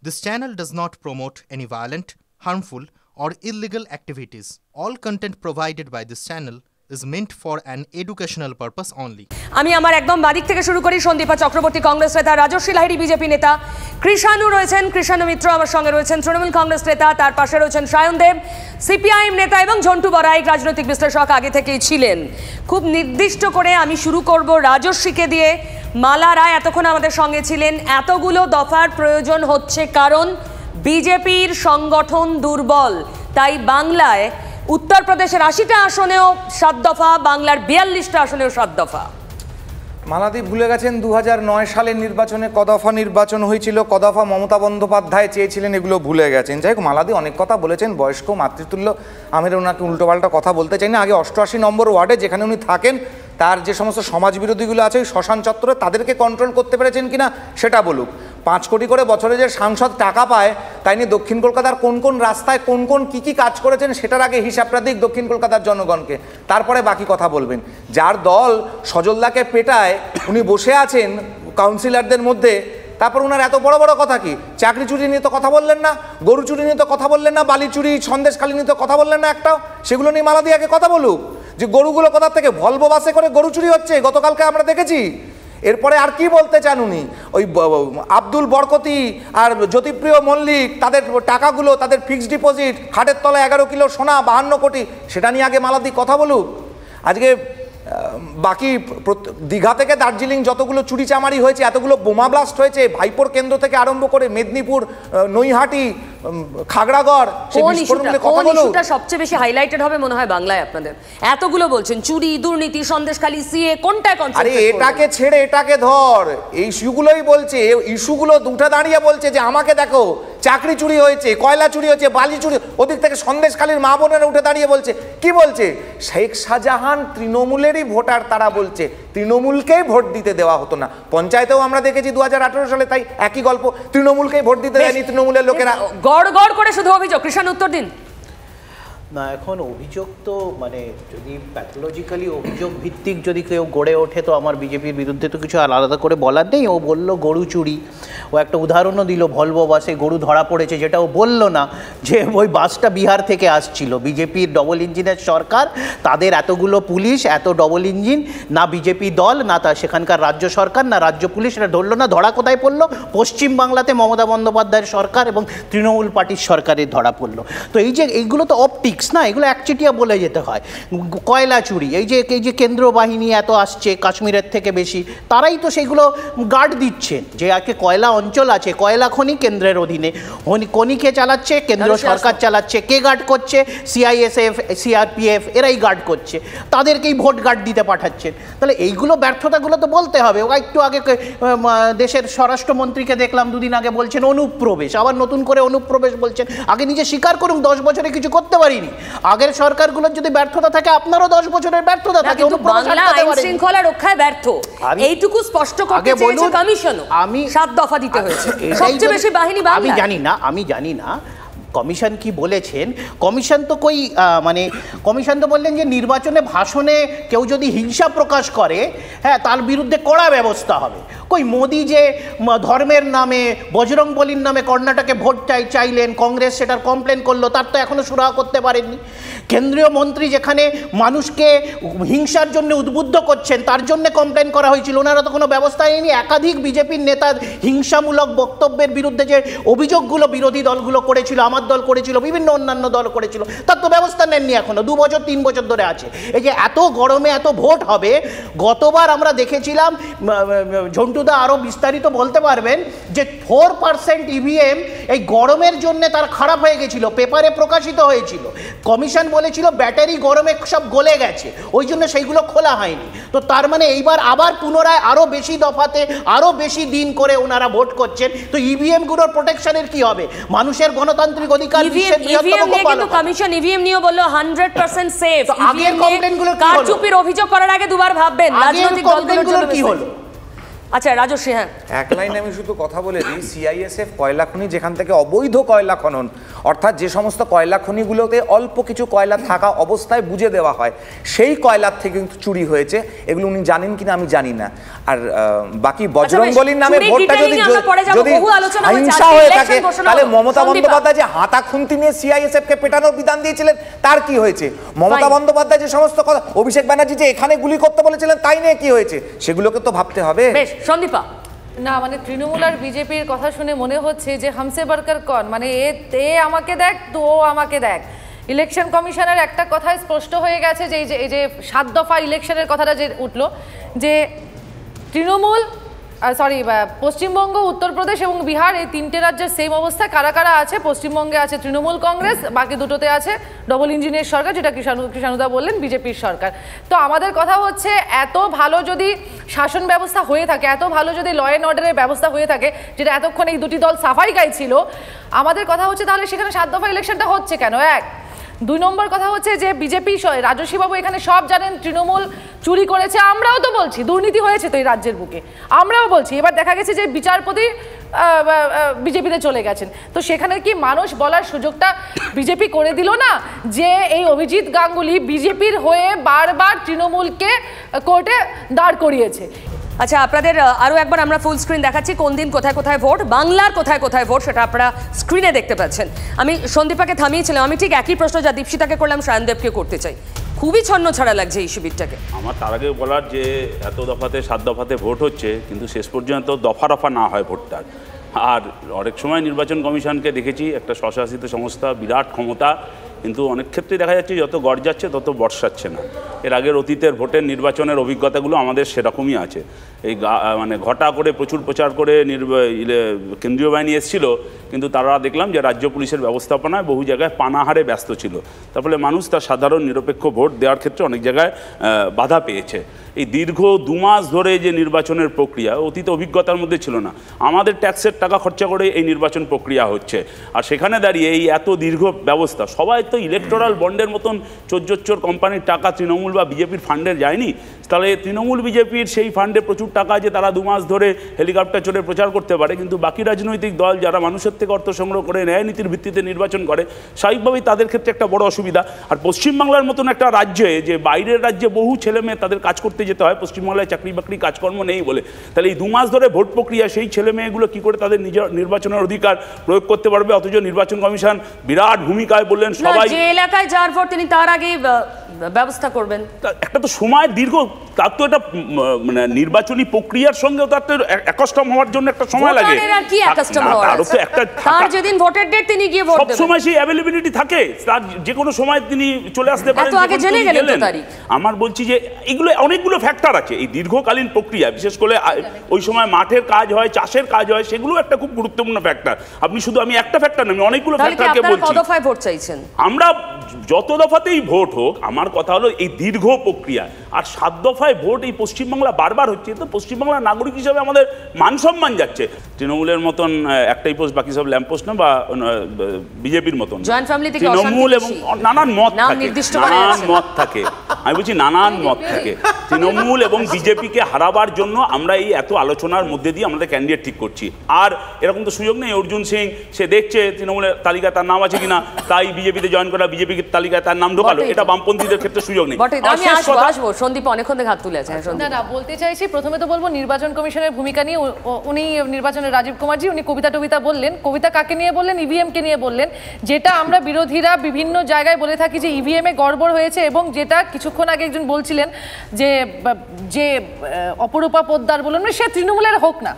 This channel does not promote any violent, harmful, or illegal activities. All content provided by this channel is meant for an educational purpose only. আমি আমার একদম বাদিক থেকে শুরু করি। সন্দীপা চক্রবর্তী কংগ্রেস নেতা, Rajasvi Lahiri BJP নেতা, কৃষাণু রয়েছেন, কৃষাণু মিত্র আমার সঙ্গে রয়েছেন, তৃণমূল কংগ্রেস নেতা, তার পাশে রয়েছেন সায়ন দেব সিপিআইএম নেতা এবং ঝন্টু বড়াইক রাজনৈতিক বিশ্লেষক আগে থেকেই ছিলেন। খুব নির্দিষ্ট করে আমি শুরু করব রাজস্বীকে দিয়ে। মালা রায় এতক্ষণ আমাদের সঙ্গে ছিলেন। এতগুলো দফার প্রয়োজন হচ্ছে কারণ বিজেপির সংগঠন দুর্বল, তাই বাংলায় উত্তরপ্রদেশের ৮০টা আসনেও ৭ দফা, বাংলার ৪২টা আসনেও ৭ দফা। মালাদি ভুলে গেছেন ২০০৯ সালের নির্বাচনে কদফা নির্বাচন হয়েছিল, কদফা মমতা বন্দ্যোপাধ্যায় চেয়েছিলেন, এগুলো ভুলে গেছেন। যাই হোক, মালাদি অনেক কথা বলেছেন, বয়স্ক মাতৃতুল্য, আমি ওনাকে উল্টোপাল্টা কথা বলতে চাই না। আগে ৮৮ নম্বর ওয়ার্ডে যেখানে উনি থাকেন তার যে সমস্ত সমাজ বিরোধীগুলো আছে ওই শ্মশান চত্বরে, তাদেরকে কন্ট্রোল করতে পেরেছেন কিনা সেটা বলুক। ৫ কোটি করে বছরে যে সাংসদ টাকা পায়, তাই নিয়ে দক্ষিণ কলকাতার কোন কোন রাস্তায় কোন কোন কী কাজ করেছেন সেটার আগে হিসাবটা দিক দক্ষিণ কলকাতার জনগণকে, তারপরে বাকি কথা বলবেন। যার দল সজলদাকে পেটায় উনি বসে আছেন কাউন্সিলরদের মধ্যে, তারপর ওনার এত বড় বড় কথা কি? চাকরি চুরি নিয়ে তো কথা বললেন না, গরু চুরি নিয়ে তো কথা বললেন না, বালি চুরি সন্দেশখালি নিয়ে তো কথা বললেন না একটাও। সেগুলো নিয়ে মালাদি আগে কথা বলুক, যে গরুগুলো কোথা থেকে ভলভো বাসে করে গরু চুরি হচ্ছে, গতকালকে আমরা দেখেছি। এরপরে আর কি বলতে চান উনি? ওই আব্দুল বরকতি আর জ্যোতিপ্রিয় মল্লিক, তাদের টাকাগুলো, তাদের ফিক্সড ডিপোজিট, খাটের তলায় 11 কিলো সোনা, 52 কোটি, সেটা নিয়ে আগে মালাদি কথা বলুক। আজকে বাকি দীঘা থেকে দার্জিলিং যতগুলো চুরি চামারি হয়েছে, এতগুলো বোমা ব্লাস্ট হয়েছে, ভাইপোর কেন্দ্র থেকে আরম্ভ করে মেদিনীপুর, নৈহাটি, খাগড়াগড়, সবচেয়ে বেশি হাইলাইটেড হবে মনে হয় বাংলায় আপনাদের? এতগুলো বলছেন চুরি, দুর্নীতি, সন্দেশখালী, সিএ, কোনটা কনসেপ্ট? আরে এটাকে ছেড়ে এটাকে ধর, এই ইস্যুগুলোই বলছে, ইস্যুগুলো উঠে দাঁড়িয়ে বলছে যে আমাকে দেখো চাকরি চুরি হয়েছে, কয়লা চুরি হয়েছে, বালি চুরি, ওদিক থেকে সন্দেশখালীর মা বোনেরা উঠে দাঁড়িয়ে বলছে। কি বলছে? শেখ শাহজাহান তৃণমূলেরই ভোটার, তারা বলছে তৃণমূলকেই ভোট দিতে দেওয়া হতো না। পঞ্চায়েতেও আমরা দেখেছি ২০১৮ সালে তাই একই গল্প, তৃণমূলকেই ভোট দিতে দেয়নি তৃণমূলের লোকেরা। গড় গড় করে শুধু অভিযোগ। কৃষাণ উত্তর দিন। না, এখন অভিযোগ তো মানে যদি প্যাথোলজিক্যালি অভিযোগ ভিত্তিক যদি কেউ গড়ে ওঠে তো আমার বিজেপির বিরুদ্ধে তো কিছু আলাদা করে বলার নেই। ও বলল গরু চুরি, ও একটা উদাহরণও দিল ভলভো বাসে গরু ধরা পড়েছে, যেটা ও বলল না যে ওই বাসটা বিহার থেকে আসছিল। বিজেপির ডবল ইঞ্জিনের সরকার, তাদের এতগুলো পুলিশ, এত ডবল ইঞ্জিন, না বিজেপি দল, না তা সেখানকার রাজ্য সরকার, না রাজ্য পুলিশ, এটা ধরলো না। ধরা কোথায় পড়লো? পশ্চিমবাংলাতে মমতা বন্দ্যোপাধ্যায়ের সরকার এবং তৃণমূল পার্টির সরকারের ধরা পড়লো। তো এই যে এইগুলো তো অপটিক্স না, এগুলো একচেটিয়া বলে যেতে হয়। কয়লা চুরি, এই যে কেন্দ্র বাহিনী এত আসছে কাশ্মীরের থেকে বেশি, তারাই তো সেইগুলো গার্ড দিচ্ছেন। যে আজকে কয়লা অঞ্চল আছে, কয়লা খনি কেন্দ্রের অধীনে, খনিকে চালাচ্ছে কেন্দ্র সরকার চালাচ্ছে, কে গার্ড করছে? সিআইএসএফ, সিআরপিএফ, এরাই গার্ড করছে, তাদেরকেই ভোট গার্ড দিতে পাঠাচ্ছেন। তাহলে এইগুলো ব্যর্থতাগুলো তো বলতে হবে। ও একটু আগে দেশের স্বরাষ্ট্রমন্ত্রীকে দেখলাম 2 দিন আগে বলছেন অনুপ্রবেশ, আবার নতুন করে অনুপ্রবেশ বলছেন। আগে নিজে স্বীকার করুন 10 বছরে কিছু করতে পারিনি। আগের সরকারগুলোর যদি ব্যর্থতা থাকে, আপনারও 10 বছরের ব্যর্থতা থাকে। বাংলা আইন শৃঙ্খলা রক্ষায় ব্যর্থ, এইটুকু স্পষ্ট করতে চেয়েছে কমিশনও। আমি 7 দফা দিতে হয়েছে, সবচেয়ে বেশি বাহিনী বাংলা। আমি জানি না কমিশন কি বলেছেন। কমিশন তো কমিশন তো বললেন যে নির্বাচনে ভাষণে কেউ যদি হিংসা প্রকাশ করে, হ্যাঁ, তার বিরুদ্ধে কড়া ব্যবস্থা হবে। মোদি যে ধর্মের নামে, বজরংবলীর নামে কর্ণাটকে ভোট চাইলেন, কংগ্রেস সেটার কমপ্লেন করলো, তার তো এখনো সুরাহা করতে পারেননি। কেন্দ্রীয় মন্ত্রী যেখানে মানুষকে হিংসার জন্য উদ্বুদ্ধ করছেন, তার জন্য কমপ্লেন করা হয়েছিল, ওনারা তো কোনো ব্যবস্থা নেয়নি। একাধিক বিজেপির নেতার হিংসামূলক বক্তব্যের বিরুদ্ধে যে অভিযোগগুলো বিরোধী দলগুলো করেছিল, আমার দল করেছিল, বিভিন্ন অন্যান্য দল করেছিল, তার তো ব্যবস্থা নেননি এখনো। 2 বছর 3 বছর ধরে আছে। এই যে এত গরমে এত ভোট হবে, গতবার আমরা দেখেছিলাম, ঝন্টুদা আরও বিস্তারিত বলতে পারবেন, যে 4% ইভিএম এই গরমের জন্য তার খারাপ হয়ে গেছিল, পেপারে প্রকাশিত হয়েছিল। কমিশন বলেছিল ব্যাটারি গরমে সব গলে গেছে, ওই জন্য সেইগুলো খোলা হয়নি। তো তার মানে এইবার আবার পুনরায় আরও বেশি দফাতে, আরও বেশি দিন করে ওনারা ভোট করছেন। তো ইভিএমগুলোর প্রোটেকশনের কি হবে? মানুষের গণতান্ত্রিক অধিকার, কমিশন ইভিএম নিয়ে বলল 100% সেফ। আগের কমপ্লেইনগুলো কারচুপির অভিযোগ করার আগে দুবার ভাববেন। রাজনৈতিক দলগুলোর কি হলো? আচ্ছা রাজশ্রী, হ্যাঁ এক লাইনে আমি শুধু কথা বলে দিই, সিআইএসএফ কয়লা খনি যেখান থেকে অবৈধ কয়লা খনন, অর্থাৎ যে সমস্ত কয়লা খনিগুলোতে অল্প কিছু কয়লা থাকা অবস্থায় বুঝে দেওয়া হয়, সেই কয়লার থেকে কিন্তু চুরি হয়েছে। এগুলো উনি জানেন কিনা আমি জানি না। আর বাকি বজরংবলীর নামে ভোটটা যদি হিংসা হয়ে থাকে, তাহলে মমতা বন্দ্যোপাধ্যায় যে হাতা খুন্তি নিয়ে সিআইএসএফ কে পেটানোর বিধান দিয়েছিলেন তার কি হয়েছে? মমতা বন্দ্যোপাধ্যায় যে সমস্ত কথা, অভিষেক ব্যানার্জি যে এখানে গুলি করতে বলেছিলেন তাই নিয়ে কি হয়েছে, সেগুলোকে তো ভাবতে হবে। সন্দীপা, না মানে তৃণমূল আর বিজেপির কথা শুনে মনে হচ্ছে যে হামসে বারকার কন, মানে এ আমাকে দেখ তো ও আমাকে দেখ। ইলেকশন কমিশনের একটা কথাই স্পষ্ট হয়ে গেছে যে এই যে 7 দফা ইলেকশনের কথাটা যে উঠলো, যে তৃণমূল পশ্চিমবঙ্গ, উত্তরপ্রদেশ এবং বিহার এই 3টে রাজ্যের সেম অবস্থা। কারা কারা আছে? পশ্চিমবঙ্গে আছে তৃণমূল কংগ্রেস, বাকি দুটোতে আছে ডবল ইঞ্জিনের সরকার, যেটা কৃষাণুদা বললেন বিজেপির সরকার। তো আমাদের কথা হচ্ছে, এত ভালো যদি শাসন ব্যবস্থা হয়ে থাকে, এত ভালো যদি ল অ্যান্ড অর্ডারের ব্যবস্থা হয়ে থাকে, যেটা এতক্ষণ এই দুটি দল সাফাই গাইছিল, আমাদের কথা হচ্ছে তাহলে সেখানে 7 দফা ইলেকশনটা হচ্ছে কেন? 1 2 নম্বর কথা হচ্ছে যে বিজেপি, রাজস্বীবাবু এখানে সব জানেন তৃণমূল চুরি করেছে, আমরাও তো বলছি দুর্নীতি হয়েছে তো এই রাজ্যের বুকে, আমরাও বলছি। এবার দেখা গেছে যে বিচারপতি বিজেপিতে চলে গেছেন, তো সেখানে কি মানুষ বলার সুযোগটা বিজেপি করে দিল না, যে এই অভিজিৎ গাঙ্গুলি বিজেপির হয়ে বারবার তৃণমূলকে কোর্টে দাঁড় করিয়েছে। আচ্ছা, আপনাদের আরও একবার আমরা ফুল স্ক্রিন দেখাচ্ছি, কোন দিন কোথায় কোথায় ভোট, বাংলার কোথায় কোথায় ভোট, সেটা আপনারা স্ক্রিনে দেখতে পাচ্ছেন। আমি সন্দীপাকে থামিয়েছিলাম, আমি ঠিক একই প্রশ্ন যা দীপশিতাকে করলাম সায়নদেবকে করতে চাই। খুবই ছন্ন ছাড়া লাগছে এই শিবিরটাকে। আমার তার আগে বলার যে এত দফাতে 7 দফাতে ভোট হচ্ছে, কিন্তু শেষ পর্যন্ত দফা রফা না হয় ভোটটা। আর অনেক সময় নির্বাচন কমিশনকে দেখেছি একটা স্বশাসিত সংস্থা, বিরাট ক্ষমতা, কিন্তু অনেক ক্ষেত্রে দেখা যাচ্ছে যত গড় যাচ্ছে তত বর্ষাচ্ছে না। এর আগের অতীতের ভোটের নির্বাচনের অভিজ্ঞতাগুলো আমাদের সেরকমই আছে। এই মানে ঘটা করে প্রচুর প্রচার করে কেন্দ্রীয় বাহিনী এসেছিল, কিন্তু তারা দেখলাম যে রাজ্য পুলিশের ব্যবস্থাপনায় বহু জায়গায় পানাহারে ব্যস্ত ছিল। তার ফলে মানুষ তার সাধারণ নিরপেক্ষ ভোট দেওয়ার ক্ষেত্রে অনেক জায়গায় বাধা পেয়েছে। এই দীর্ঘ 2 মাস ধরে যে নির্বাচনের প্রক্রিয়া অতীত অভিজ্ঞতার মধ্যে ছিল না। আমাদের ট্যাক্সের টাকা খরচা করে এই নির্বাচন প্রক্রিয়া হচ্ছে, আর সেখানে দাঁড়িয়ে এই এত দীর্ঘ ব্যবস্থা, সবাই তো ইলেকটোরাল বন্ডের মতন চোর কোম্পানির টাকা তৃণমূল বা বিজেপির ফান্ডে যায়নি। তাহলে তৃণমূল বিজেপির সেই ফান্ডে প্রচুর টাকা যে তারা 2 মাস ধরে হেলিকপ্টার চড়ে প্রচার করতে পারে, কিন্তু বাকি রাজনৈতিক দল যারা মানুষের থেকে অর্থ সংগ্রহ করে ন্যায় নীতির ভিত্তিতে নির্বাচন করে, স্বাভাবিকভাবেই তাদের ক্ষেত্রে একটা বড় অসুবিধা। আর পশ্চিমবাংলার মতন একটা রাজ্যে, যে বাইরের রাজ্যে বহু ছেলে মেয়ে তাদের কাজ করতে যেতে হয়, পশ্চিমবাংলায় চাকরি বাকরি কাজকর্ম নেই বলে, তাহলে এই 2 মাস ধরে ভোট প্রক্রিয়া, সেই ছেলে মেয়েগুলো কী করে তাদের নিজের নির্বাচনের অধিকার প্রয়োগ করতে পারবে? অথচ নির্বাচন কমিশন বিরাট ভূমিকায় বললেন সবাই যে এলাকায় যার ভোট তিনি তার আগেই ব্যবস্থা করবেন। একটা তো সময় দীর্ঘ, তার তো এটা মানে নির্বাচনী প্রক্রিয়ার সঙ্গে তার তো অ্যাকাস্টম হওয়ার জন্য একটা সময় লাগে। আর কি অ্যাকাস্টম হওয়ার আছে? তার যেদিন ভোটের ডেট তিনি গিয়ে ভোট দেবেন, সব সময় সেই অ্যাভেলেবিলিটি থাকে, তার যে কোনো সময় তিনি চলে আসতে পারেন। এত আগে জেনে গেলেন তো তারিখ। আমার বলছি যে এগুলো অনেকগুলো ফ্যাক্টর আছে এই দীর্ঘকালীন প্রক্রিয়া, বিশেষ করে ওই সময় মাঠের কাজ হয়, চাষের কাজ হয়, সেগুলো একটা খুব গুরুত্বপূর্ণ ফ্যাক্টর। আপনি শুধু আমি একটা ফ্যাক্টর না, আমি অনেকগুলো ফ্যাক্টরকে বলছি। কত দফায় ভোট চাইছেন? আমরা যত দফাতেই ভোট হোক, আমার কথা হলো এই দীর্ঘ প্রক্রিয়া। আর 7 দফায় ভোট এই পশ্চিমবাংলা বারবার হচ্ছে, তো পশ্চিমবাংলার নাগরিক হিসাবে আমাদের মান সম্মান যাচ্ছে। তৃণমূলের মতন একটাই পোস্ট, বাকি সব ল্যাম্প পোস্ট না, বা বিজেপির মতন তৃণমূল এবং নানান মত থাকে, আমি বলছি নানান মত থাকে। তৃণমূল এবং বিজেপিকে হারাবার জন্য আমরা এই এত আলোচনার মধ্যে দিয়ে আমাদের ক্যান্ডিডেট ঠিক করছি। আর এরকম তো সুযোগ নেই অর্জুন সিং সে দেখছে তৃণমূলের তালিকায় তার নাম আছে কিনা, তাই বিজেপিতে জয়েন করা, বিজেপির তালিকায় তার নাম ঢোকালো, এটা বামপন্থীদের ক্ষেত্রে সুযোগ নেই। সন্দীপ অনেকক্ষণ থেকে হাত তুলে আছে। না বলতে চাইছি, প্রথমে তো বলবো নির্বাচন কমিশনের ভূমিকা নিয়ে। উনি নির্বাচনের রাজীব কুমারজি, উনি কবিতা বললেন। কবিতা কাকে নিয়ে বললেন? ইভিএম কে নিয়ে বললেন, যেটা আমরা বিরোধীরা বিভিন্ন জায়গায় বলে থাকি যে ইভিএম এ গড়বড় হয়েছে, এবং যেটা কিছুক্ষণ আগে একজন বলছিলেন যে অপরূপা পোদ্দার বলুন, সে তৃণমূলের হোক না,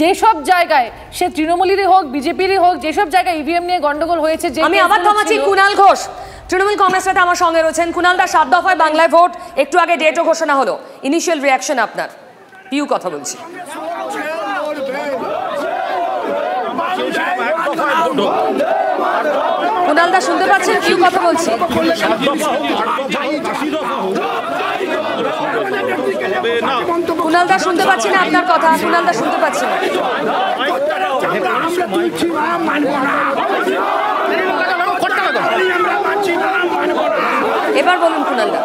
যেসব জায়গায় সে তৃণমূলেরই হোক বিজেপিরই হোক, যেসব জায়গায় ইভিএম নিয়ে গন্ডগোল হয়েছে, যে আমি আবার থামাচ্ছি। কুণাল ঘোষ তৃণমূল কংগ্রেস নেতা আমার সঙ্গে রয়েছেন। কুণালদা, 7 দফায় বাংলায় ভোট, একটু আগে ডেটও ঘোষণা হলো, ইনিশিয়াল রিয়াকশন আপনার? পিউ কথা বলছি। কুণালদা শুনতে পাচ্ছেন? পিউ কথা বলছি। কুণালদা শুনতে পাচ্ছি না আপনার কথা, কুণালদা শুনতে পাচ্ছি না। এবার বলুন কুণালদা।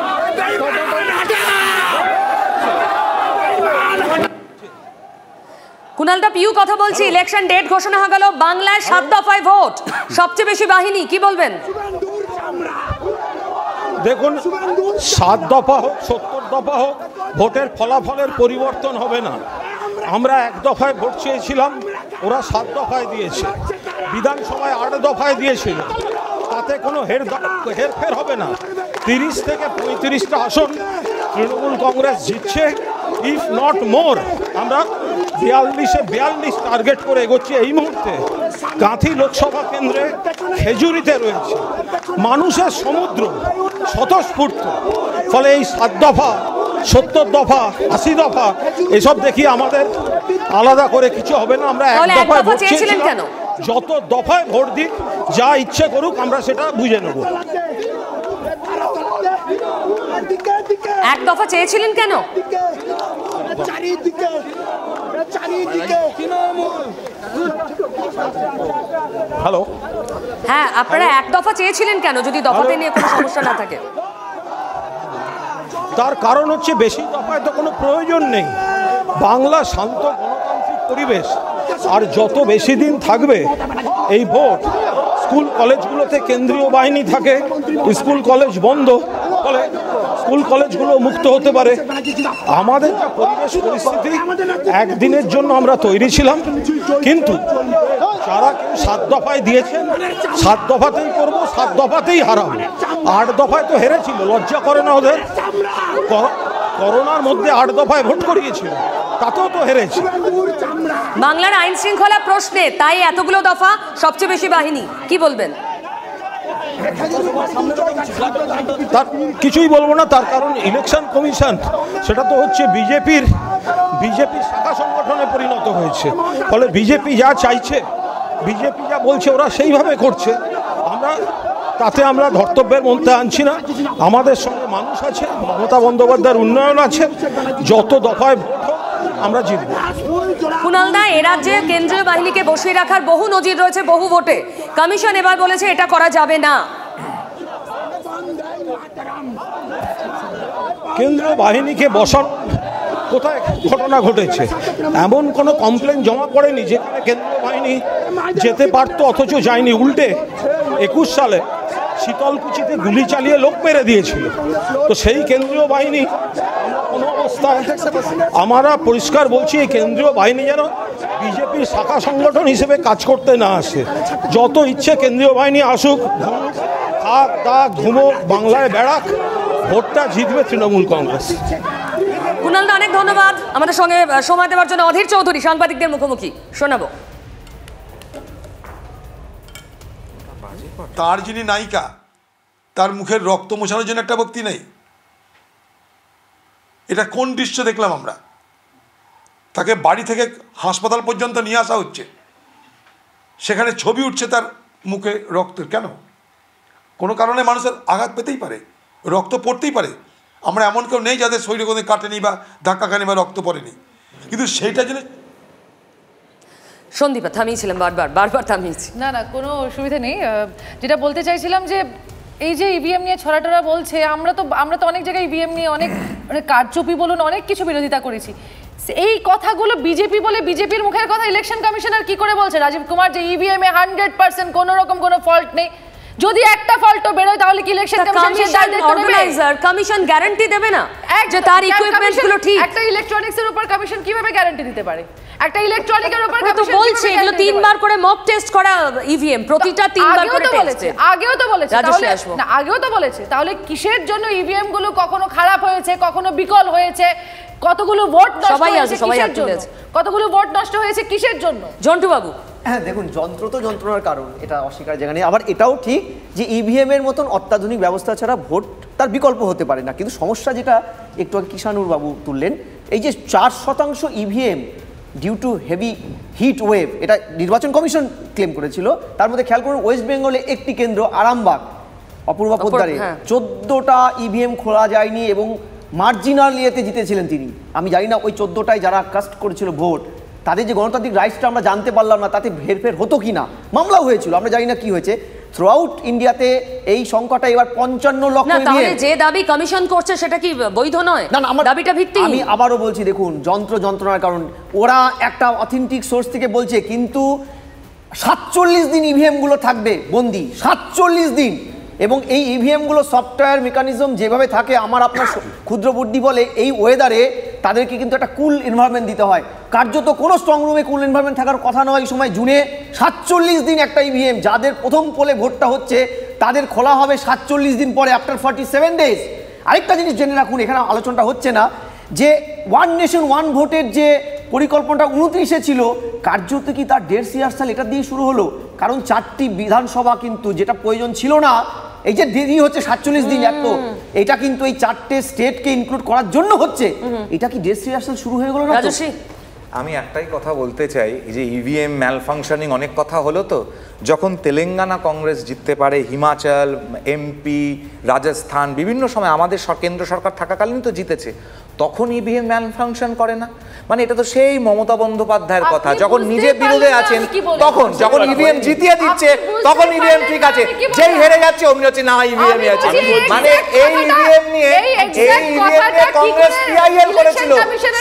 কুণালদা, পিউ কথা বলছি। ইলেকশন ডেট ঘোষণা হয়ে গেল, বাংলায় 7 দফায় ভোট, সবচেয়ে বেশি বাহিনী, কি বলবেন? দেখুন, 7 দফা হোক 70 দফা হোক, ভোটের ফলাফলের পরিবর্তন হবে না। আমরা 1 দফায় ভোট চেয়েছিলাম, ওরা 7 দফায় দিয়েছে। বিধানসভায় 8 দফায় দিয়েছিল, তাতে কোনো হেরফের হবে না। 30 থেকে 35টা আসন তৃণমূল কংগ্রেস জিতছে, ইফ নট মোর। আমরা 42 টার্গেট করে এগোচ্ছি। এই মুহূর্তে কাঁথি লোকসভা কেন্দ্রে খেজুরিতে রয়েছে মানুষের সমুদ্র, স্বতঃস্ফূর্ত। ফলে এই 7 দফা 70 দফা 80 দফা এসব দেখি আমাদের আলাদা করে কিছু হবে না। আমরা 1 দফায় ভোট চেয়েছিলাম, যত দফায় ভোট দিক, যা ইচ্ছে করুক, আমরা সেটা বুঝে নেব। 1 দফা চেয়েছিলেন কেন? হ্যালো, হ্যাঁ, আপনারা 1 দফা চেয়েছিলেন কেন যদি দফাতে নিয়ে কোনো সমস্যা না থাকে? তার কারণ হচ্ছে বেশি দফায় তো কোনো প্রয়োজন নেই। বাংলা শান্ত গণতান্ত্রিক পরিবেশ, আর যত বেশি দিন থাকবে এই ভোট, স্কুল কলেজগুলোতে কেন্দ্রীয় বাহিনী থাকে, স্কুল কলেজ বন্ধ, ফলে স্কুল কলেজগুলো মুক্ত হতে পারে। আমাদের যা পরিবেশ পরিস্থিতি, একদিনের জন্য আমরা তৈরি ছিলাম, কিন্তু যারা কেউ 7 দফায় দিয়েছেন, 7 দফাতেই করবো, 7 দফাতেই হারাবো। 8 দফায় তো হেরেছিল, লজ্জা করে না ওদের? করোনার মধ্যে 8 দফায় ভোট করিয়েছিল, তাতেও তো হেরেছে। বাংলার আইন শৃঙ্খলা প্রশ্নে তাই এতগুলো দফা, সবচেয়ে বেশি বাহিনী, কি বলবেন? তার কিছুই বলবো না, তার কারণ ইলেকশন কমিশন সেটা তো হচ্ছে বিজেপির শাখা সংগঠনে পরিণত হয়েছে। ফলে বিজেপি যা চাইছে, বিজেপি যা বলছে, ওরা সেইভাবে করছে। তাতে আমরা ধর্তব্যের মধ্যে আনছি না। আমাদের সঙ্গে মানুষ আছে, মমতা বন্দ্যোপাধ্যায়ের উন্নয়ন আছে, যত দফায় ভোট হোক আমরা জিতব। কুণালদা, এ রাজ্যে কেন্দ্রীয় বাহিনীকে বসিয়ে রাখার বহু নজির রয়েছে, বহু ভোটে। কমিশন এবার বলেছে এটা করা যাবে না। কেন্দ্রীয় বাহিনীকে বসানো কোথায় ঘটনা ঘটেছে? এমন কোনো কমপ্লেন জমা পড়েনি যেখানে কেন্দ্রীয় বাহিনী যেতে পারত অথচ যায়নি। উল্টে 21 সালে শীতলকুচিতে গুলি চালিয়ে লোক মেরে দিয়েছিল। তো সেই কেন্দ্রীয় বাহিনী কোনো অবস্থায়, আমরা পরিষ্কার বলছি, এই কেন্দ্রীয় বাহিনী যেন বিজেপির শাখা সংগঠন হিসেবে কাজ করতে না আসে। যত ইচ্ছে কেন্দ্রীয় বাহিনী আসুক, খাক দাক ঘুমোক, বাংলায় বেড়াক, ভোটটা জিতবে তৃণমূল কংগ্রেস। কুণালদা, অনেক ধন্যবাদ আমাদের সঙ্গে সময় দেওয়ার জন্য। অধীর চৌধুরী, সাংবাদিকদের মুখোমুখি, শোনাবো। তার যিনি নায়িকা, তার মুখের রক্ত মোছানোর জন্য একটা ভক্তি নেই? এটা কোন দৃশ্য দেখলাম আমরা? তাকে বাড়ি থেকে হাসপাতাল পর্যন্ত নিয়ে আসা হচ্ছে, সেখানে ছবি উঠছে তার মুখে রক্তের। কেন? কোনো কারণে মানুষের আঘাত পেতেই পারে, রক্ত পড়তেই পারে। আমরা এমন কেউ নেই যাদের শরীরে কোনো কাটেনি বা ধাক্কা খানি বা রক্ত পড়েনি, কিন্তু সেইটা জন্য। সন্দীপা, থামিয়েছিলাম, বারবার থামিয়েছি। না, কোনো অসুবিধা নেই। যেটা বলতে চাইছিলাম যে এই যে ইভিএম নিয়ে ছড়াটরা বলছে, আমরা তো অনেক জায়গায় ইভিএম নিয়ে অনেক কারচুপি বলুন, অনেক কিছু বিরোধিতা করেছি। এই কথাগুলো বিজেপি বলে, বিজেপির মুখের কথা ইলেকশন কমিশনার কি করে বলছে রাজীব কুমার যে ইভিএম এ 100% কোনো রকম কোনো ফল্ট নেই? যদি একটা ফল্টও বেরোয় তাহলে কি ইলেকশন কমিশন গ্যারান্টি দেবে না যে তার ইকুইপমেন্টস গুলো ঠিক? একটা ইলেকট্রনিক্স এর উপর কমিশন কিভাবে গ্যারান্টি দিতে পারে? একটা ইলেকট্রনিকের উপর কমিশন বলছে এগুলো 3 বার করে মক টেস্ট করা ইভিএম, প্রতিটা 3 বার করে টেস্ট। আগেও তো বলেছে, না আগেও তো বলেছে। তাহলে কিসের জন্য ইভিএম গুলো কখনো খারাপ হয়েছে, কখনো বিকল হয়েছে, কতগুলো ভোট নষ্ট হয়েছে কিসের জন্য? কতগুলো ভোট নষ্ট হয়েছে কিসের জন্য? জন্টু বাবু, হ্যাঁ দেখুন, যন্ত্র তো যন্ত্রণার কারণ, এটা অস্বীকার জায়গা নেই। আবার এটাও ঠিক যে ইভিএম এর মতন অত্যাধুনিক ব্যবস্থা ছাড়া ভোট তার বিকল্প হতে পারে না। কিন্তু সমস্যা যেটা একটু আগে কিষানুর বাবু তুললেন, এই যে 4% EVM due to heavy heat wave, এটা নির্বাচন কমিশন ক্লেম করেছিল। তার মধ্যে খেয়াল করুন, ওয়েস্ট বেঙ্গলে একটি কেন্দ্র আরামবাগ, অপূর্বা পোদ্দারে 14টা ইভিএম খোলা যায়নি এবং মার্জিনাল ইয়েতে জিতেছিলেন তিনি। আমি জানি না ওই 14টায় যারা কাস্ট করেছিল ভোট, তাদের যে গণতান্ত্রিক রাইটসটা আমরা জানতে পারলাম না, তাতে হেরফের হতো কি না, মামলাও হয়েছিল, আমরা জানি না কি হয়েছে। থ্রু আউট ইন্ডিয়াতে এই সংখ্যাটা এবার 55 লক্ষ। না তাহলে যে দাবি কমিশন করছে সেটা কি বৈধ নয়? না আমার দাবিটা ভিত্তিহীন। আমি আবারও বলছি, দেখুন যন্ত্রণার কারণ ওরা একটা অথেন্টিক সোর্স থেকে বলছে, কিন্তু 47 দিন ইভিএম গুলো থাকবে বন্দি, 47 দিন। এবং এই ইভিএম গুলো সফটওয়্যার মেকানিজম যেভাবে থাকে, আমার আপনার ক্ষুদ্র বুদ্ধি বলে এই ওয়েদারে তাদেরকে কিন্তু একটা কুল এনভায়রনমেন্ট দিতে হয়। কার্যত কোনো স্ট্রং রুমে কুল এনভায়রনমেন্ট থাকার কথা নয় এই সময় জুনে। 47 দিন একটা ইভিএম, যাদের প্রথম পোলে ভোটটা হচ্ছে তাদের খোলা হবে 47 দিন পরে, আফটার 47 ডেজ। আরেকটা জিনিস জেনে রাখুন, এখানে আলোচনাটা হচ্ছে না, যে ওয়ান নেশন ওয়ান ভোটের যে পরিকল্পনাটা 29-এ ছিল, কার্যত কি তার 1.5 রিহার্সাল এটা দিয়ে শুরু হলো। কারণ 4টি বিধানসভা কিন্তু, যেটা প্রয়োজন ছিল না, এই যে দেরি হচ্ছে 47 দিন, এক তো এটা কিন্তু এই 4টে স্টেটকে ইনক্লুড করার জন্য হচ্ছে, এটা কি 1.5 রিহার্সাল শুরু হয়ে গেল না? আমি একটাই কথা বলতে চাই, এই যে ইভিএম ম্যাল ফাংশনিং অনেক কথা হলো, তো যখন তেলেঙ্গানা কংগ্রেস জিততে পারে, হিমাচল, এমপি, রাজস্থান বিভিন্ন সময় আমাদের কেন্দ্র সরকার থাকাকালীন তো জিতেছে, তখন ইভিএম ম্যাল ফাংশন করে না? মানে এটা তো সেই মমতা বন্দ্যোপাধ্যায়ের কথা, যখন নিজে বিরোধে আছেন তখন, যখন ইভিএম জিতিয়ে দিচ্ছে তখন ইভিএম ঠিক আছে, যেই হেরে যাচ্ছে অমনি হচ্ছে না ইভিএমই আছে। মানে এই ইভিএম নিয়ে কংগ্রেস পিআইএল করেছিল,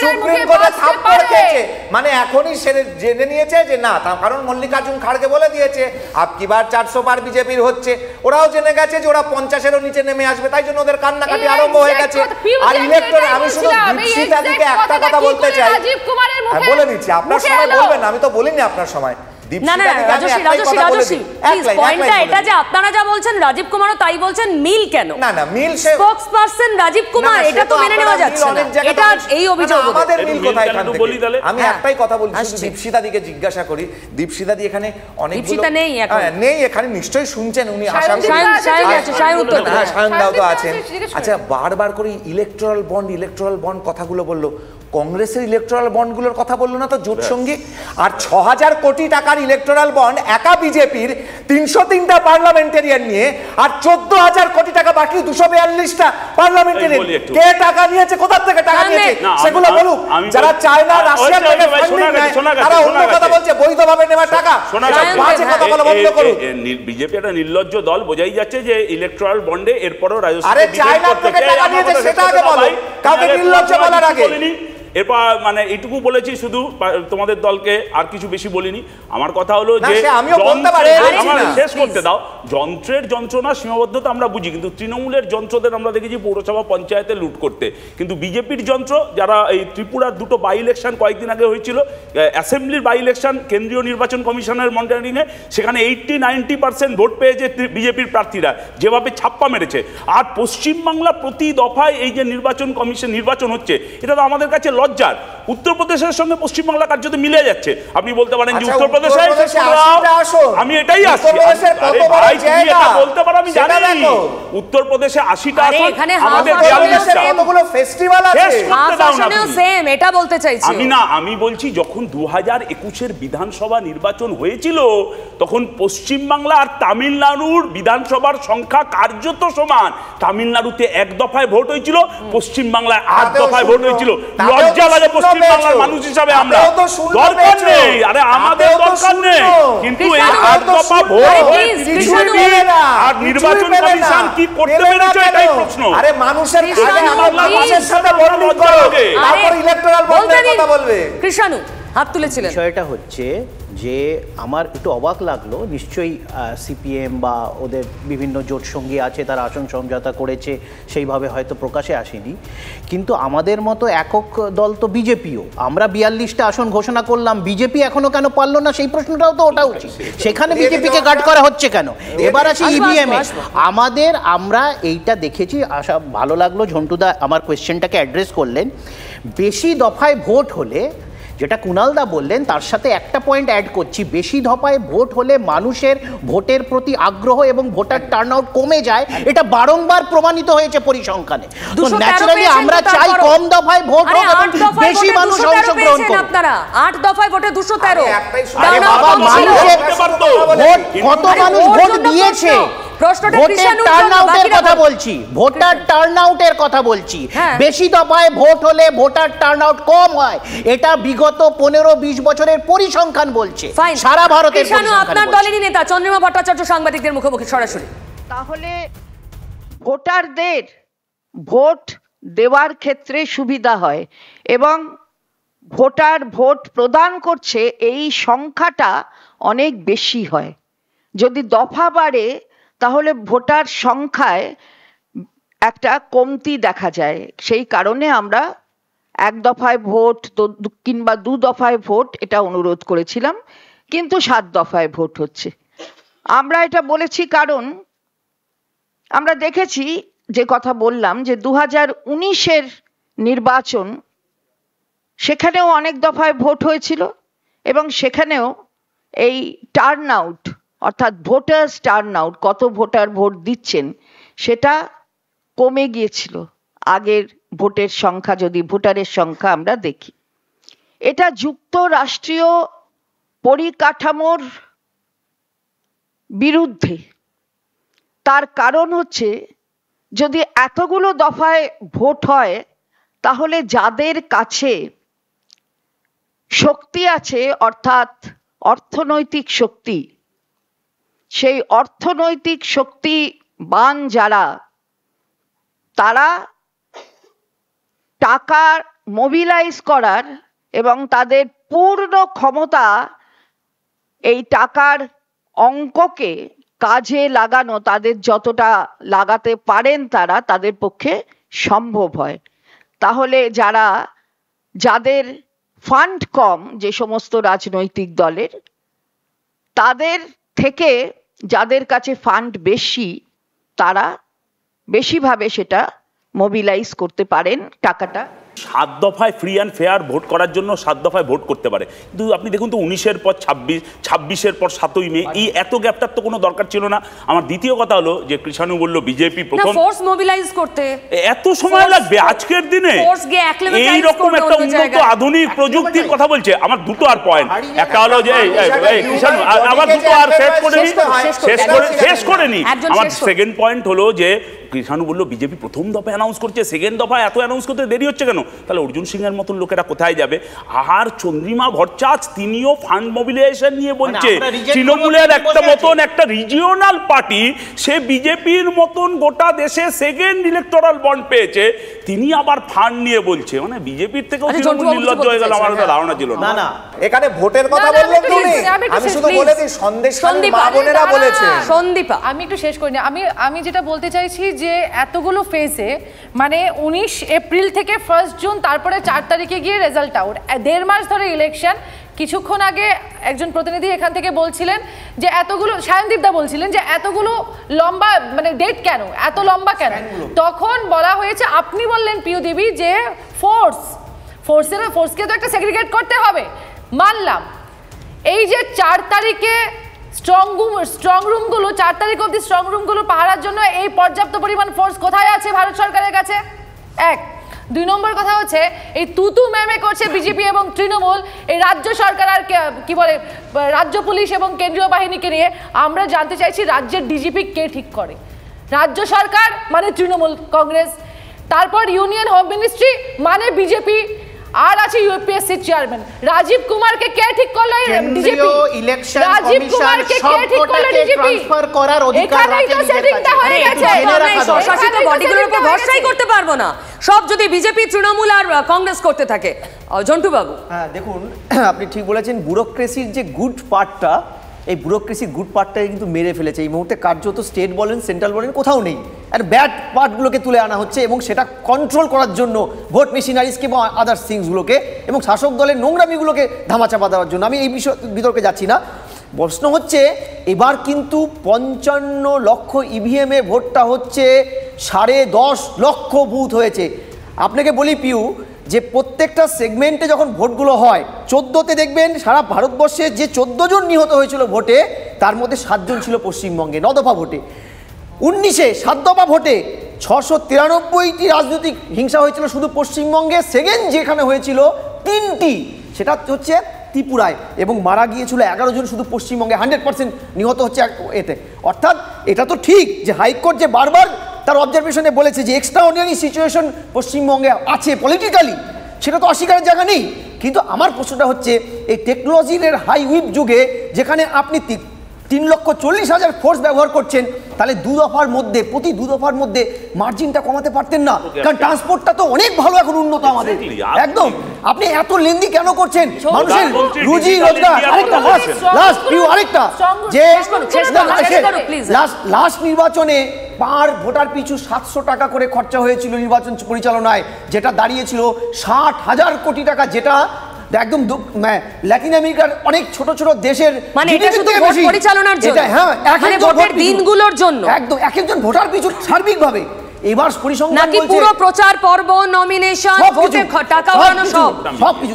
সুপ্রিম কোর্টে থাপ্পড় খেয়েছে, মানে এখনই জেনে নিয়েছে যে না, কারণ মল্লিকার্জুন খাড়গে বলে দিয়েছে আপকি বার 400 পার বিজেপির হচ্ছে, ওরাও জেনে গেছে যে ওরা 50-এরও নিচে নেমে আসবে, তাই জন্য ওদের কান্নাকাটি আরম্ভ হয়ে গেছে। আর ইলেকটর, আমি শুধু দীপশিতা দিকে একটা কথা বলতে চাই, বলে নিচ্ছি, আপনার সময় বলবেন, আমি তো বলিনি আপনার সময়। না না রাজশ্রী পয়েন্টটা এটা যে আপনারা যা বলছেন রাজীব কুমারও তাই বলছেন, মিল কেন? না না মিল, স্পোকসপারসন রাজীব কুমার, এটা তো মেনে নেওয়া যাচ্ছে না, এটা এই অভিযোগ। আমাদের মিল কোথায়? আমি একটাই কথা বলছি, শুধু দীপশিতা দিকে জিজ্ঞাসা করি, দীপশিতা দি এখানে অনেক দীপশিতা নেই এখন, নেই এখানে, নিশ্চয়ই শুনছেন উনি, আশা করি সায়নদাও তো আছেন। আচ্ছা, বারবার করে ইলেকট্রাল বন্ড কথাগুলো বললো, কংগ্রেসের ইলেকট্রাল বন্ডগুলোর কথা বললো না তো জোট সঙ্গী? আর 6000 কোটি টাকার ইলেকট্রাল বন্ড একা বিজেপির 303টা পার্লামেন্টারিয়ান নিয়ে, আর 14000 কোটি টাকা বাকি 242টা পার্লামেন্টারিয়ান, কে টাকা নিয়েছে, কোথা থেকে টাকা নিয়েছে সেগুলো বলুক। যারা চায়না রাশিয়া থেকে ফান্ডিং নেয় তারা অন্য কথা বলছে, বৈধভাবে নেওয়া টাকা, বাজে কথা বলা বন্ধ করুন। বিজেপি একটা নির্লজ্জ দল, বোঝাই যাচ্ছে যে ইলেকট্রাল বন্ডে এরপরও রাজস্ব, আরে চায়না থেকে টাকা নিয়েছে সেটা আগে বলো, কাউকে নির্লজ্জ বলার আগে। এরপর মানে এইটুকু বলেছি শুধু তোমাদের দলকে, আর কিছু বেশি বলিনি। আমার কথা হলো যে শেষ করতে দাও, যন্ত্রের যন্ত্রণা সীমাবদ্ধতা আমরা বুঝি, কিন্তু তৃণমূলের যন্ত্রদের আমরা দেখেছি পৌরসভা পঞ্চায়েতে লুট করতে, কিন্তু বিজেপির যন্ত্র যারা এই ত্রিপুরার 2টো বাই ইলেকশন কয়েকদিন আগে হয়েছিল, অ্যাসেম্বলির বাই ইলেকশন কেন্দ্রীয় নির্বাচন কমিশনের মনিটরিংয়ে, সেখানে 80-90% ভোট পেয়েছে বিজেপির প্রার্থীরা, যেভাবে ছাপ্পা মেরেছে। আর পশ্চিমবাংলা প্রতি দফায় এই যে নির্বাচন কমিশন নির্বাচন হচ্ছে, এটা তো আমাদের কাছে লজ্জার। উত্তরপ্রদেশের সঙ্গে পশ্চিমবাংলা কার্যত মিলে যাচ্ছে। আপনি বলতে পারেন যে উত্তরপ্রদেশে, আমি এটাই আসছি, বলতে পারো, আমি জানি উত্তরপ্রদেশে 80টা আসন, আমাদের 42টা, কতগুলো ফেস্টিভ্যাল আছে, সেম, এটা বলতে চাইছি আমি। না, আমি বলছি যখন 2021-এর বিধানসভা নির্বাচন হয়েছিল, তখন পশ্চিমবাংলা আর তামিলনাড়ুর বিধানসভার সংখ্যা কার্যত সমান। তামিলনাড়ুতে 1 দফায় ভোট হয়েছিল, পশ্চিমবাংলায় 8 দফায় ভোট হয়েছিল। লজ্জা লাগে পশ্চিমবাংলার মানুষ হিসাবে, আমরা দরকার নেই, আরে আমাদের দরকার নেই, কিন্তু এই 8 দফা ভোট হয়ে আর নির্বাচন কমিশন কি করতে পেরেছে এটাই প্রশ্ন। আরে মানুষের মানুষের সাথে বর্ণন করো, তারপর ইলেকট্রাল বন্ডের কথা বলবে। কৃষ্ণানু হাত তুলেছিলেন। বিষয়টা হচ্ছে যে আমার একটু অবাক লাগলো, নিশ্চয়ই সিপিএম বা ওদের বিভিন্ন জোট সঙ্গী আছে, তারা আসন সমঝোতা করেছে, সেইভাবে হয়তো প্রকাশে আসেনি, কিন্তু আমাদের মতো একক দল তো বিজেপিও, আমরা 42টা আসন ঘোষণা করলাম, বিজেপি এখনো কেন পারলো না, সেই প্রশ্নটাও তো ওটা উচিত, সেখানে বিজেপিকে গার্ড করা হচ্ছে কেন? এবার আছে ইভিএমে আমরা এইটা দেখেছি, আশা ভালো লাগলো ঝন্টুদা আমার কোয়েশ্চেনটাকে অ্যাড্রেস করলেন। বেশি দফায় ভোট হলে, যেটা কুণালদা বললেন তার সাথে একটা পয়েন্ট অ্যাড করছি, বেশি দফায় ভোট হলে মানুষের ভোটের প্রতি আগ্রহ এবং ভোটার টার্নআউট কমে যায়, এটা বারংবার প্রমাণিত হয়েছে পরিসংখ্যানে। তো ন্যাচারালি আমরা চাই কম দফায় ভোট হোক এবং বেশি মানুষ অংশগ্রহণ করুক। আপনারা 8 দফায় ভোটে 213, আরে বাবা, মানুষের ভোট, কত মানুষ ভোট দিয়েছে প্রশ্নটা ভোটের কৃষাণুর জন্য, টার্নআউটের বাকিরা কথা বল। বলছি, ভোটার টার্নআউটের কথা বলছি। হ্যাঁ। বেশি দফায় ভোট হলে ভোটার টার্নআউট কম হয়, এটা বিগত 15-20 বছরের পরিসংখ্যান বলছে, Fine. সারা ভারতের কৃষাণু পরিসংখ্যান আপনার বলছে। দলেরই নেতা চন্দ্রিমা ভট্টাচার্য সাংবাদিকদের মুখোমুখি সরাসরি। তাহলে ভোটারদের ভোট দেওয়ার ক্ষেত্রে সুবিধা হয় এবং ভোটার ভোট প্রদান করছে এই সংখ্যাটা অনেক বেশি হয়। যদি দফা বাড়ে তাহলে ভোটার সংখ্যায় একটা কমতি দেখা যায়। সেই কারণে আমরা এক দফায় ভোট কিংবা 2 দফায় ভোট এটা অনুরোধ করেছিলাম, কিন্তু 7 দফায় ভোট হচ্ছে। আমরা এটা বলেছি কারণ আমরা দেখেছি, যে কথা বললাম, যে 2019-এর নির্বাচন, সেখানেও অনেক দফায় ভোট হয়েছিল এবং সেখানেও এই টার্নআউট অর্থাৎ ভোটার্স টার্নআউট, কত ভোটার ভোট দিচ্ছেন, সেটা কমে গিয়েছিল আগের ভোটের সংখ্যা, যদি ভোটারের সংখ্যা আমরা দেখি। এটা যুক্তরাষ্ট্রীয় পরিকাঠামোর বিরুদ্ধে। তার কারণ হচ্ছে, যদি এতগুলো দফায় ভোট হয় তাহলে যাদের কাছে শক্তি আছে, অর্থাৎ অর্থনৈতিক শক্তি, সেই অর্থনৈতিক শক্তিবান যারা, তারা টাকা মোবিলাইজ করার এবং তাদের পূর্ণ ক্ষমতা এই টাকার অঙ্ককে কাজে লাগানো, তাদের যতটা লাগাতে পারেন তারা, তাদের পক্ষে সম্ভব হয়। তাহলে যাদের ফান্ড কম, যে সমস্ত রাজনৈতিক দলের, তাদের থেকে যাদের কাছে ফান্ড বেশি, তারা বেশিভাবে সেটা মোবিলাইজ করতে পারেন টাকাটা। 7 দফায় ফ্রি অ্যান্ড ফেয়ার ভোট করার জন্য 7 দফায় ভোট করতে পারে, কিন্তু আপনি দেখুন তো 19-এর পর 26, 26-এর পর 7ই মে, এই এত গ্যাপটার তো কোনো দরকার ছিল না। আমার দ্বিতীয় কথা হলো যে কৃষাণু বলল বিজেপি প্রথম, ফোর্স মোবিলাইজ করতে এত সময় লাগবে আজকের দিনে? এই রকম একটা উন্নত আধুনিক প্রযুক্তির কথা বলছে। আমার দুটো আর পয়েন্ট, একটা হলো যে কৃষাণু, আমার দুটো আর শেষ করে নি। আমার সেকেন্ড পয়েন্ট হলো যে কৃষাণু বলল বিজেপি প্রথম দফায় অ্যানাউন্স করছে, সেকেন্ড দফায় এত অ্যানাউন্স করতে দেরি হচ্ছে কেন? তাহলে অর্জুন সিং এর মতন লোকেরা কোথায় যাবে? আর চন্দ্রিমা ভট্টাচার্য তিনিও ফান্ড মোবিলাইজেশন নিয়ে বলছে, তৃণমূলের একটা মতন একটা রিজিওনাল পার্টি, সে বিজেপির মতন গোটা দেশে সেকেন্ড ইলেকটোরাল বন্ড পেয়েছে, তিনি আবার ফান্ড নিয়ে বলছে। মানে বিজেপির থেকেও তৃণমূল নির্লজ্জ হয়ে গেল, আমার একটা ধারণা ছিল না। না, এখানে ভোটের কথা বললেন তুমি, আমি শুধু বলে দিই সন্দেশখালী মা বোনেরা বলেছে। সন্দীপা, আমি একটু শেষ করি না। আমি যেটা বলতে চাইছি যে এতগুলো ফেজে, মানে 19 এপ্রিল থেকে 1 জুন, তারপরে 4 তারিখে গিয়ে রেজাল্ট আউট, 1.5 মাস ধরে ইলেকশন। কিছুক্ষণ আগে একজন প্রতিনিধি এখান থেকে বলছিলেন যে এতগুলো, সায়নদীপদা বলছিলেন যে এতগুলো লম্বা, মানে ডেট কেন এত লম্বা কেন? তখন বলা হয়েছে, আপনি বললেন পিউ দেবী, যে ফোর্সকে তো একটা সেগ্রিগেট করতে হবে, মানলাম। এই যে 4 তারিখে স্ট্রং রুমগুলো, 4 তারিখ অবধি স্ট্রং রুমগুলো পাহারার জন্য এই পর্যাপ্ত পরিমাণ ফোর্স কোথায় আছে ভারত সরকারের কাছে? 1। 2 নম্বর কথা হচ্ছে, এই তুতু ম্যামে করছে বিজেপি এবং তৃণমূল, এই রাজ্য সরকার আর কি বলে, রাজ্য পুলিশ এবং কেন্দ্রীয় বাহিনীকে নিয়ে। আমরা জানতে চাইছি, রাজ্যের ডিজিপি কে ঠিক করে? রাজ্য সরকার মানে তৃণমূল কংগ্রেস, তারপর ইউনিয়ন হোম মিনিস্ট্রি মানে বিজেপি, আর আছে ইউপিএসসি চেয়ারম্যান রাজীব কুমারকে কে ঠিক করলো? ডিজিপি। ইলেকশন রাজীব কুমারকে কে ঠিক করলো? ডিজিপি। ট্রান্সফার করার অধিকার রাখে নিজের কাছে। হয়ে গেছে, স্বশাসিত বডিগুলোর উপর ভরসাই করতে পারবো না, সব যদি বিজেপি, তৃণমূল আর কংগ্রেস করতে থাকে। জন্টু বাবু, হ্যাঁ দেখুন, আপনি ঠিক বলেছেন, ব্যুরোক্রেসির যে গুড পার্টটা, এই ব্যুরোক্রেসির গুড পার্টটাকে কিন্তু মেরে ফেলেছে। এই মুহূর্তে কার্যত স্টেট বলেন, সেন্ট্রাল বলেন, কোথাও নেই। আর ব্যাড পার্টগুলোকে তুলে আনা হচ্ছে এবং সেটা কন্ট্রোল করার জন্য ভোট মেশিনারিজকে এবং আদার্স থিংসগুলোকে এবং শাসক দলের নোংরামিগুলোকে ধামাচাপা দেওয়ার জন্য। আমি এই বিষয় বিতর্কে যাচ্ছি না। প্রশ্ন হচ্ছে, এবার কিন্তু 55 লক্ষ ইভিএমে ভোটটা হচ্ছে, 10.5 লক্ষ বুথ হয়েছে। আপনাকে বলি পিউ, যে প্রত্যেকটা সেগমেন্টে যখন ভোটগুলো হয়, 14তে দেখবেন সারা ভারতবর্ষে যে 14 জন নিহত হয়েছিল ভোটে, তার মধ্যে 7 জন ছিল পশ্চিমবঙ্গে 9 দফা ভোটে। 19-এ 7 দফা ভোটে 693টি রাজনৈতিক হিংসা হয়েছিল শুধু পশ্চিমবঙ্গে। সেকেন্ড যেখানে হয়েছিল 3টি, সেটা হচ্ছে ত্রিপুরায়, এবং মারা গিয়েছিল 11 জন শুধু পশ্চিমবঙ্গে। 100% নিহত হচ্ছে এতে। অর্থাৎ এটা তো ঠিক যে হাইকোর্ট যে বারবার তার অবজারভেশনে বলেছে যে এক্সট্রা অর্ডিনারি সিচুয়েশন পশ্চিমবঙ্গে আছে পলিটিক্যালি, সেটা তো অস্বীকারের জায়গা নেই। কিন্তু আমার প্রশ্নটা হচ্ছে এই টেকনোলজির হাই উইপ যুগে যেখানে আপনি 3,40,000 ফোর্স ব্যবহার করছেন, তাহলে দু দফার মধ্যে প্রতি দু দফার মধ্যে মার্জিনটা কমাতে পারতেন না? কারণ ট্রান্সপোর্টটা তো অনেক ভালো এখন উন্নত আমাদের একদম। আপনি এত লেন্দি কেন করছেন? মানুষের রুজি রোজগার। আরেকটা আরেকটা যে লাস্ট নির্বাচনে পার ভোটার পিছু 700 টাকা করে খরচা হয়েছিল নির্বাচন পরিচালনায়, যেটা দাঁড়িয়েছিল 60,000 কোটি টাকা, যেটা একদম ল্যাটিন আমেরিকার অনেক ছোট ছোট দেশের মানে এটা শুধু ভোট পরিচালনার জন্য, হ্যাঁ মানে ভোটের দিনগুলোর জন্য একদম এক একজন ভোটার পিছু সার্বিকভাবে। এবার পরিসংখ্যান নাকি পুরো প্রচার পর্ব, নমিনেশন, ভোটে টাকা উড়ানো সব কিছু।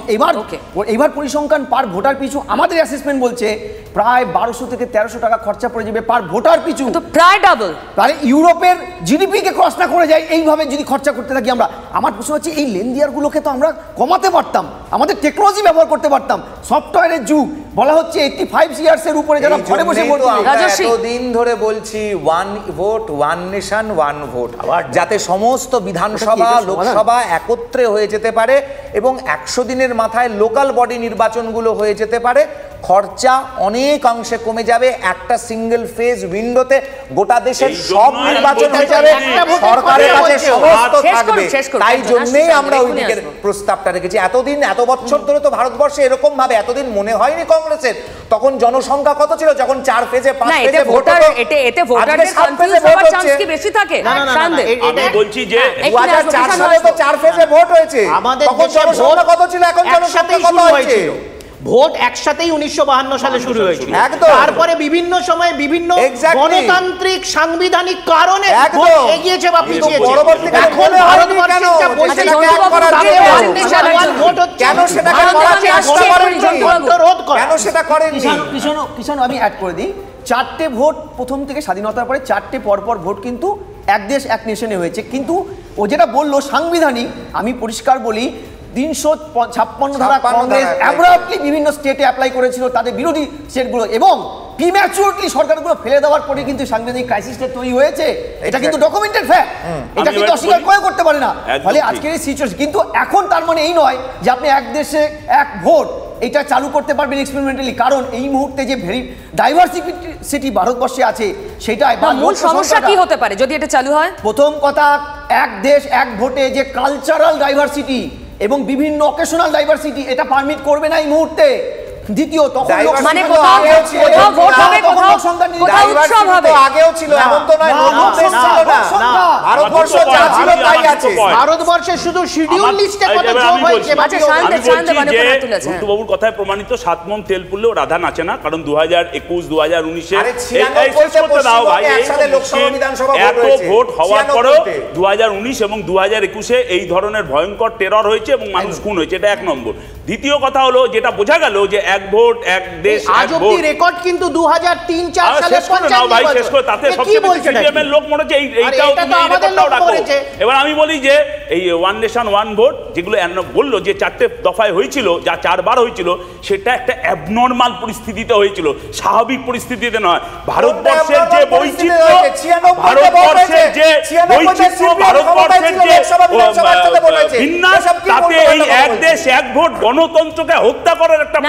এবার পরিসংখ্যান পার ভোটার পিছু আমাদের অ্যাসেসমেন্ট বলছে প্রায় 1200 থেকে 1300 টাকা খরচা পড়ে যাবে পার ভোটার পিছু, তো প্রায় ডাবল। তাহলে ইউরোপের জিডিপি কে ক্রস না করে যায় এইভাবে যদি খরচা করতে থাকি আমরা। আমার প্রশ্ন হচ্ছে এই লেনদেয়ারগুলোকে তো আমরা কমাতে পারতাম, আমাদের টেকনোলজি ব্যবহার করতে পারতাম। সফটওয়্যারের যুগ বলা হচ্ছে 85 ইয়ার্সের উপরে যারা ঘরে বসে ভোট এতদিন ধরে বলছি one vote one nation one vote, যাতে সমস্ত বিধানসভা লোকসভা একত্রে হয়ে যেতে পারে এবং 100 দিনের মাথায় লোকাল বডি নির্বাচনগুলো হয়ে যেতে পারে। খরচা অনেক অংশে কমে যাবে, একটা সিঙ্গেল ফেজ উইন্ডোতে গোটা দেশের সব নির্বাচন হয়ে যাবে, সরকারের কাছে সমস্ত থাকবে। তাই জন্যই আমরা ওই দিকের প্রস্তাবটা রেখেছি। এতদিন এত বছর ধরে তো ভারতবর্ষে এরকম ভাবে এতদিন মনে হয়নি কংগ্রেসের। তখন জনসংখ্যা কত ছিল যখন 4 ফেজে 5 ফেজে ভোট হতো? এতে ভোটারদের কনফিউজ হওয়ার চান্স কি বেশি থাকে? আমি বলছি যে 2004 সালে তো 4 ফেজে ভোট হয়েছে, তখন জনসংখ্যা কত ছিল, এখন জনসংখ্যা কত হয়েছে? ভোট একসাথেই 1952 সালে শুরু হয়েছিল, তারপরে বিভিন্ন সময়ে বিভিন্ন গণতান্ত্রিক সাংবিধানিক কারণে এগিয়েছে বা পিছিয়েছে। এখন ভারতবর্ষে যা বলছে কেন সেটাকে করার চেষ্টা করেননি, কেন সেটা করেননি? কিষাণ আমি অ্যাড করে দিই, 4টে ভোট প্রথম থেকে স্বাধীনতার পরে 4টে পরপর ভোট কিন্তু এক দেশ এক নেশনে হয়েছে। কিন্তু ও যেটা বললো সাংবিধানিক, আমি পরিষ্কার বলি 356 ধারা কংগ্রেস অ্যাব্রাপ্টলি বিভিন্ন স্টেটে অ্যাপ্লাই করেছিল তাদের বিরোধী স্টেটগুলো, এবং প্রিম্যাচুরলি সরকারগুলো ফেলে দেওয়ার পরে কিন্তু সাংবিধানিক ক্রাইসিসটা তৈরি হয়েছে। এটা কিন্তু ডকুমেন্টেড ফ্যাক্ট, এটা কিন্তু অস্বীকার করে করতে পারে না। ফলে আজকের এই সিচুয়েশন কিন্তু এখন তার মানে এই নয় যে আপনি এক দেশে এক ভোট এটা চালু করতে পারবেন এক্সপেরিমেন্টালি, কারণ এই মুহূর্তে যে ভেরি ডাইভার্সিটি ভারতবর্ষে আছে সেটাই মূল সমস্যা কি হতে পারে যদি এটা চালু হয়? প্রথম কথা, এক দেশ এক ভোটে যে কালচারাল ডাইভার্সিটি এবং বিভিন্ন অকেশনাল ডাইভার্সিটি এটা পারমিট করবে না এই মুহূর্তে। দ্বিতীয়, তখন মানে কোথাও ভোট হবে, কোথাও উৎসব হবে, আগেও ছিল, এমন তো নয় ভারতবর্ষ যা ছিল তাই আছে। ভারতবর্ষে শুধু শিডিউল লিস্টে কত যোগ হয়েছে। বাবুর কথায় প্রমাণিত 7 মণ তেল পুড়লেও রাধা নাচে না, কারণ 2021 2019 এত ভোট হওয়ার পরেও 2019 এবং 2021 এই ধরনের ভয়ঙ্কর টেরর হয়েছে এবং মানুষ খুন হয়েছে, এটা 1 নম্বর। দ্বিতীয় কথা হলো যেটা বোঝা গেল যে এক ভোট এক দেশ আজ অবধি রেকর্ড কিন্তু 2003-4 সালে 55 শেষ করে তাতে সবচেয়ে বেশি সিপিএম এর লোক মরেছে, এইটাও তুমি এই রেকর্ডটাও রাখো। এবার আমি বলি যে এই ওয়ান নেশন ওয়ান ভোট যেগুলো বললো যে 4টে দফায় হয়েছিল, যা 4 বার হয়েছিল, সেটা একটা অ্যাবনর্মাল পরিস্থিতিতে হয়েছিল, স্বাভাবিক পরিস্থিতিতে নয়। ভারতবর্ষের যে বৈচিত্র্য, ভারতবর্ষের যে বিন্যাস, তাতে এই এক দেশ এক ভোট গণতন্ত্রকে হত্যা করার একটা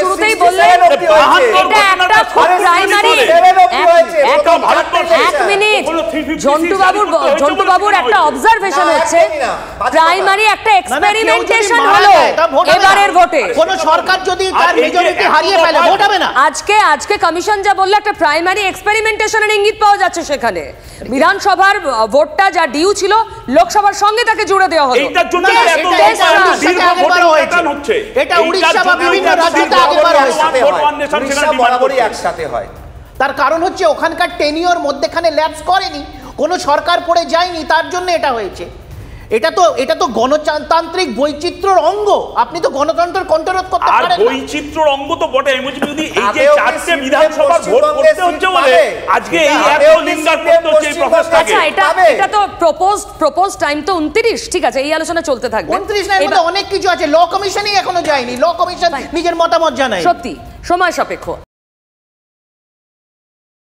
শুরুতেই বললেন এটা একটা খুব প্রাইমারি। এক মিনিট, ঝন্টু বাবুর একটা অবজারভেশন হচ্ছে প্রাইমারি একটা এক্সপেরিমেন্টেশন হলো এবারের ভোটে। কোন সরকার যদি তার মেজরিটি হারিয়ে ফেলে ভোট হবে না। আজকে কমিশন যা বললো একটা প্রাইমারি এক্সপেরিমেন্টেশনের ইঙ্গিত পাওয়া যাচ্ছে সেখানে। বিধানসভার ভোটটা যা ডিউ ছিল লোকসভার সঙ্গে তাকে জুড়ে দেওয়া হলো। এইটার জন্য এটা উড়িষ্যা বা বিভিন্ন রাজ্যে আগেবার বরাবরই একসাথে হয়। তার কারণ হচ্ছে ওখানকার টেনিওর মধ্যেখানে ল্যাপস করেনি, কোনো সরকার পড়ে যায়নি, তার জন্য এটা হয়েছে। এটা তো গণতান্ত্রিক বৈচিত্র্যের অঙ্গ, আপনি তো গণতন্ত্রের কণ্ঠরোধ করতে পারেন না। আর বৈচিত্র্যর অঙ্গ তো বটে, যদি এই যে 4টে বিধানসভার ভোট করতে হচ্ছে বলে আজকে এই এত লিঙ্গার করতে হচ্ছে এই প্রপোজটাকে। আচ্ছা, এটা তো প্রপোজ টাইম তো 29, ঠিক আছে, এই আলোচনা চলতে থাকবে। 29 না, এর মধ্যে অনেক কিছু আছে, ল কমিশনই এখনো যায়নি, ল কমিশন নিজের মতামত জানায়। সত্যি সময় সাপেক্ষ।